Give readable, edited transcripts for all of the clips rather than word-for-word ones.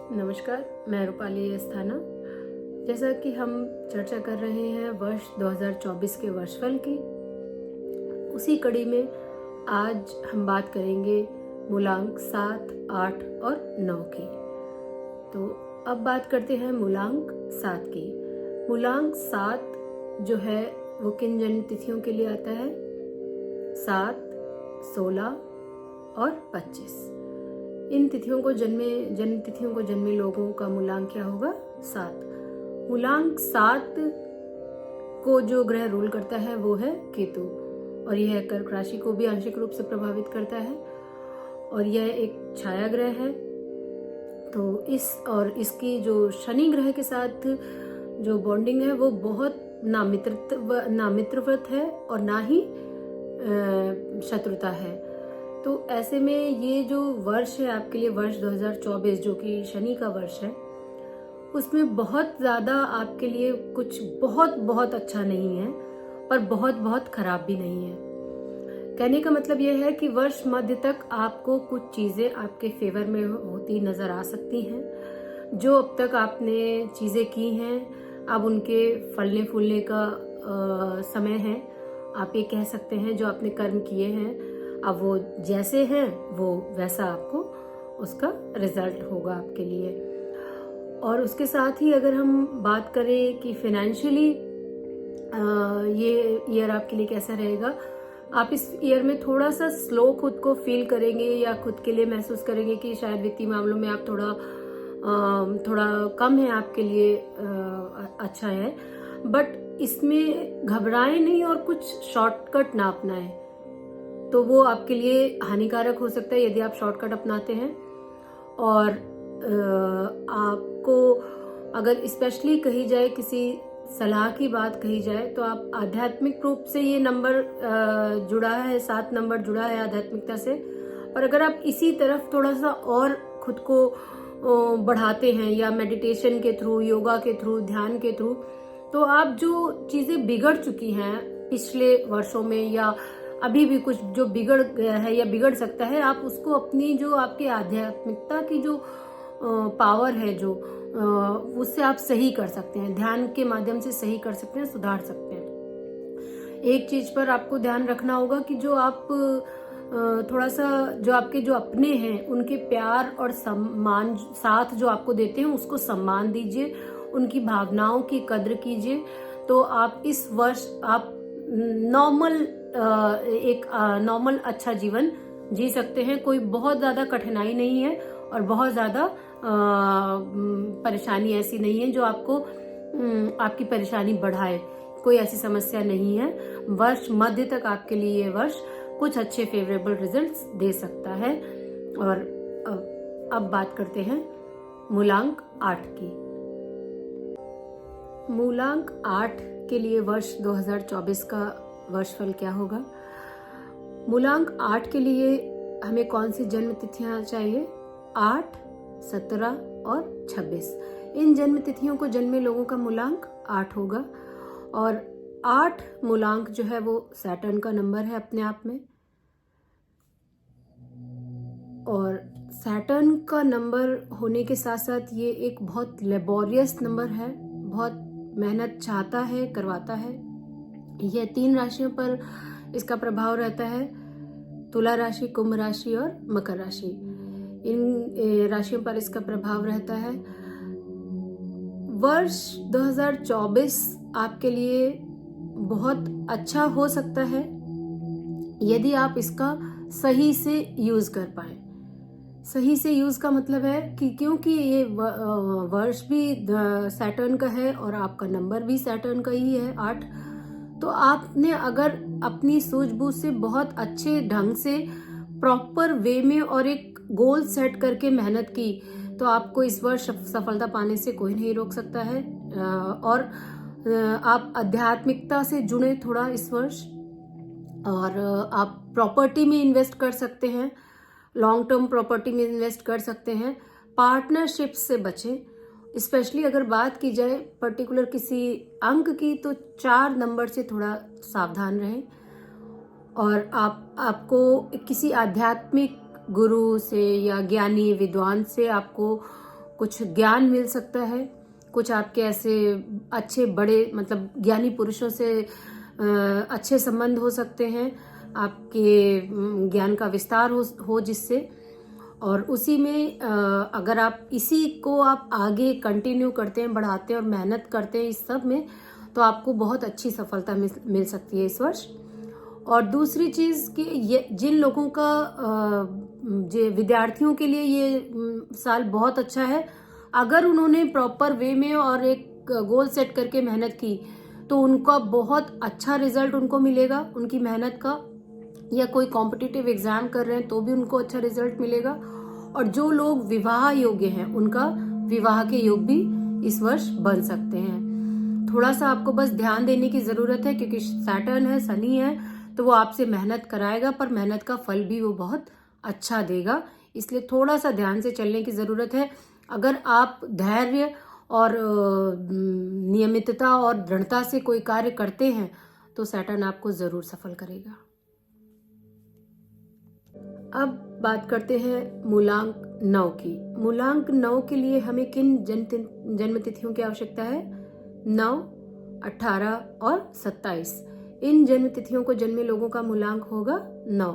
नमस्कार, मैं रूपाली अस्थाना। जैसा कि हम चर्चा कर रहे हैं वर्ष 2024 के वर्षफल की, उसी कड़ी में आज हम बात करेंगे मूलांक 7, 8 और 9 की। तो अब बात करते हैं मूलांक 7 की। मूलांक 7 जो है वो किन जन्म तिथियों के लिए आता है? 7, 16 और 25। इन तिथियों को जन्म तिथियों को जन्मे लोगों का मूलांक क्या होगा? 7। मूलांक 7 को जो ग्रह रूल करता है वो है केतु, और यह कर्क राशि को भी आंशिक रूप से प्रभावित करता है, और यह एक छाया ग्रह है। तो इसकी जो शनि ग्रह के साथ जो बॉन्डिंग है वो बहुत ना मित्रवत है और ना ही शत्रुता है। तो ऐसे में ये जो वर्ष है आपके लिए, वर्ष 2024 जो कि शनि का वर्ष है, उसमें बहुत ज़्यादा आपके लिए कुछ बहुत अच्छा नहीं है, पर बहुत खराब भी नहीं है। कहने का मतलब यह है कि वर्ष मध्य तक आपको कुछ चीज़ें आपके फेवर में होती नज़र आ सकती हैं। जो अब तक आपने चीज़ें की हैं, अब उनके फलने फूलने का समय है। आप ये कह सकते हैं जो आपने कर्म किए हैं, अब वो जैसे हैं वो वैसा आपको उसका रिजल्ट होगा आपके लिए। और उसके साथ ही अगर हम बात करें कि फाइनेंशियली ये ईयर आपके लिए कैसा रहेगा, आप इस ईयर में थोड़ा सा स्लो खुद को फील करेंगे या खुद के लिए महसूस करेंगे कि शायद वित्तीय मामलों में आप थोड़ा कम है आपके लिए, अच्छा है। बट इसमें घबराएं नहीं और कुछ शॉर्टकट ना अपनाएं, तो वो आपके लिए हानिकारक हो सकता है यदि आप शॉर्टकट अपनाते हैं। और आपको अगर स्पेशली कही जाए, किसी सलाह की बात कही जाए, तो आप आध्यात्मिक रूप से ये नंबर जुड़ा है, 7 नंबर जुड़ा है आध्यात्मिकता से। और अगर आप इसी तरफ थोड़ा सा और खुद को बढ़ाते हैं, या मेडिटेशन के थ्रू, योगा के थ्रू, ध्यान के थ्रू, तो आप जो चीजें बिगड़ चुकी हैं पिछले वर्षों में, या अभी भी कुछ जो बिगड़ गया है या बिगड़ सकता है, आप उसको अपनी जो आपकी आध्यात्मिकता की जो पावर है, जो उससे आप सही कर सकते हैं, ध्यान के माध्यम से सही कर सकते हैं, सुधार सकते हैं। एक चीज पर आपको ध्यान रखना होगा कि जो आप थोड़ा सा जो आपके जो अपने हैं उनके प्यार और सम्मान साथ जो आपको देते हैं उसको सम्मान दीजिए, उनकी भावनाओं की कद्र कीजिए। तो आप इस वर्ष आप नॉर्मल अच्छा जीवन जी सकते हैं। कोई बहुत ज्यादा कठिनाई नहीं है और बहुत ज्यादा परेशानी ऐसी नहीं है जो आपको आपकी परेशानी बढ़ाए। कोई ऐसी समस्या नहीं है। वर्ष मध्य तक आपके लिए ये वर्ष कुछ अच्छे फेवरेबल रिजल्ट्स दे सकता है। और अब बात करते हैं मूलांक 8 की। मूलांक 8 के लिए वर्ष 2024 का वर्षफल क्या होगा? मूलांक 8 के लिए हमें कौन सी जन्म तिथियां चाहिए? 8, 17 और 26। इन जन्म तिथियों को जन्मे लोगों का मूलांक 8 होगा। और 8 मूलांक जो है वो सैटर्न का नंबर है अपने आप में, और सैटर्न का नंबर होने के साथ साथ ये एक बहुत लेबोरियस नंबर है, बहुत मेहनत चाहता है, करवाता है। यह 3 राशियों पर इसका प्रभाव रहता है, तुला राशि, कुंभ राशि और मकर राशि। इन राशियों पर इसका प्रभाव रहता है। वर्ष 2024 आपके लिए बहुत अच्छा हो सकता है यदि आप इसका सही से यूज कर पाए। सही से यूज का मतलब है कि क्योंकि ये वर्ष भी सैटर्न का है और आपका नंबर भी सैटर्न का ही है 8, तो आपने अगर अपनी सूझबूझ से बहुत अच्छे ढंग से प्रॉपर वे में और एक गोल सेट करके मेहनत की, तो आपको इस वर्ष सफलता पाने से कोई नहीं रोक सकता है। और आप आध्यात्मिकता से जुड़े थोड़ा इस वर्ष, और आप प्रॉपर्टी में इन्वेस्ट कर सकते हैं, लॉन्ग टर्म प्रॉपर्टी में इन्वेस्ट कर सकते हैं। पार्टनरशिप से बचें। स्पेशली अगर बात की जाए पर्टिकुलर किसी अंक की, तो 4 नंबर से थोड़ा सावधान रहें। और आपको किसी आध्यात्मिक गुरु से या ज्ञानी विद्वान से आपको कुछ ज्ञान मिल सकता है, कुछ आपके ऐसे अच्छे बड़े मतलब ज्ञानी पुरुषों से अच्छे संबंध हो सकते हैं, आपके ज्ञान का विस्तार हो जिससे। और उसी में अगर आप इसी को आप आगे कंटिन्यू करते हैं, बढ़ाते हैं और मेहनत करते हैं इस सब में, तो आपको बहुत अच्छी सफलता मिल सकती है इस वर्ष। और दूसरी चीज़ कि ये जिन लोगों का जो विद्यार्थियों के लिए ये साल बहुत अच्छा है, अगर उन्होंने प्रॉपर वे में और एक गोल सेट करके मेहनत की तो उनका बहुत अच्छा रिजल्ट उनको मिलेगा उनकी मेहनत का। या कोई कॉम्पिटिटिव एग्जाम कर रहे हैं तो भी उनको अच्छा रिजल्ट मिलेगा। और जो लोग विवाह योग्य हैं उनका विवाह के योग भी इस वर्ष बन सकते हैं। थोड़ा सा आपको बस ध्यान देने की जरूरत है, क्योंकि सैटर्न है, शनि है, तो वो आपसे मेहनत कराएगा, पर मेहनत का फल भी वो बहुत अच्छा देगा। इसलिए थोड़ा सा ध्यान से चलने की जरूरत है। अगर आप धैर्य और नियमितता और दृढ़ता से कोई कार्य करते हैं तो सैटर्न आपको जरूर सफल करेगा। अब बात करते हैं मूलांक 9 की। मूलांक 9 के लिए हमें किन जन्म तिथियों की आवश्यकता है? 9, 18 और 27। इन जन्म तिथियों को जन्मे लोगों का मूलांक होगा 9।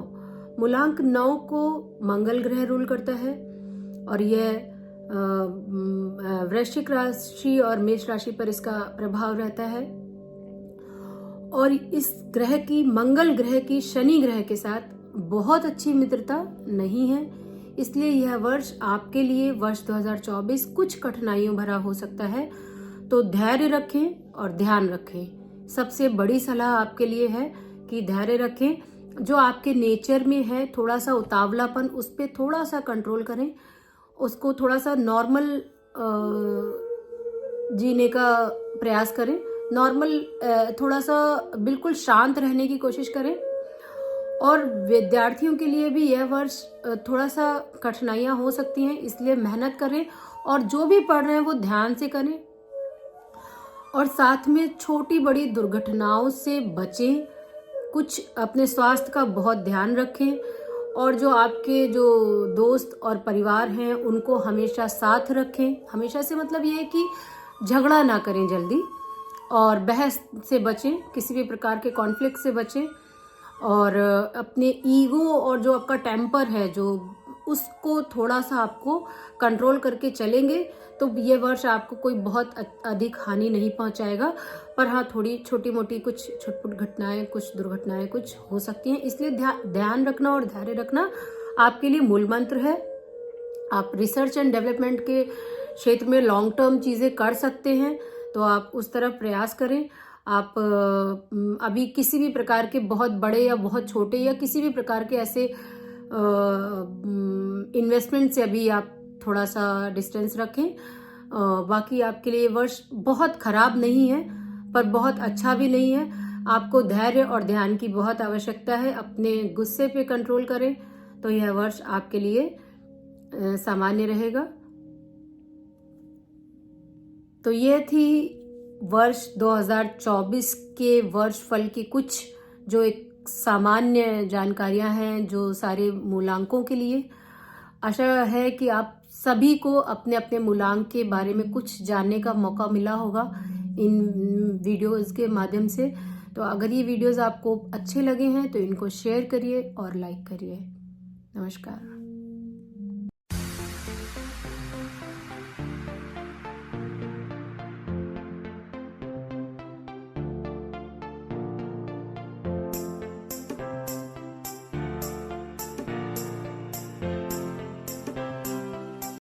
मूलांक 9 को मंगल ग्रह रूल करता है और यह वृश्चिक राशि और मेष राशि पर इसका प्रभाव रहता है। और इस ग्रह की, मंगल ग्रह की शनि ग्रह के साथ बहुत अच्छी मित्रता नहीं है, इसलिए यह वर्ष आपके लिए, वर्ष 2024 कुछ कठिनाइयों भरा हो सकता है। तो धैर्य रखें और ध्यान रखें। सबसे बड़ी सलाह आपके लिए है कि धैर्य रखें। जो आपके नेचर में है थोड़ा सा उतावलापन, उस पर थोड़ा सा कंट्रोल करें, उसको थोड़ा सा नॉर्मल जीने का प्रयास करें। नॉर्मल थोड़ा सा बिल्कुल शांत रहने की कोशिश करें। और विद्यार्थियों के लिए भी यह वर्ष थोड़ा सा कठिनाइयां हो सकती हैं, इसलिए मेहनत करें और जो भी पढ़ रहे हैं वो ध्यान से करें। और साथ में छोटी बड़ी दुर्घटनाओं से बचें। कुछ अपने स्वास्थ्य का बहुत ध्यान रखें। और जो आपके जो दोस्त और परिवार हैं उनको हमेशा साथ रखें। हमेशा से मतलब ये है कि झगड़ा ना करें जल्दी, और बहस से बचें, किसी भी प्रकार के कॉन्फ्लिक्ट से बचें। और अपने ईगो और जो आपका टेम्पर है जो उसको थोड़ा सा आपको कंट्रोल करके चलेंगे तो ये वर्ष आपको कोई बहुत अधिक हानि नहीं पहुंचाएगा। पर हाँ, थोड़ी छोटी मोटी कुछ छुटपुट घटनाएं, कुछ दुर्घटनाएं कुछ हो सकती हैं, इसलिए ध्यान रखना और धैर्य रखना आपके लिए मूल मंत्र है। आप रिसर्च एंड डेवलपमेंट के क्षेत्र में लॉन्ग टर्म चीज़ें कर सकते हैं, तो आप उस तरफ प्रयास करें। आप अभी किसी भी प्रकार के बहुत बड़े या बहुत छोटे या किसी भी प्रकार के ऐसे इन्वेस्टमेंट से अभी आप थोड़ा सा डिस्टेंस रखें। बाकी आपके लिए वर्ष बहुत खराब नहीं है पर बहुत अच्छा भी नहीं है। आपको धैर्य और ध्यान की बहुत आवश्यकता है। अपने गुस्से पे कंट्रोल करें तो यह वर्ष आपके लिए सामान्य रहेगा। तो ये थी वर्ष 2024 के वर्ष फल की कुछ जो एक सामान्य जानकारियां हैं जो सारे मूलांकों के लिए। आशा है कि आप सभी को अपने अपने मूलांक के बारे में कुछ जानने का मौका मिला होगा इन वीडियोस के माध्यम से। तो अगर ये वीडियोस आपको अच्छे लगे हैं तो इनको शेयर करिए और लाइक करिए। नमस्कार।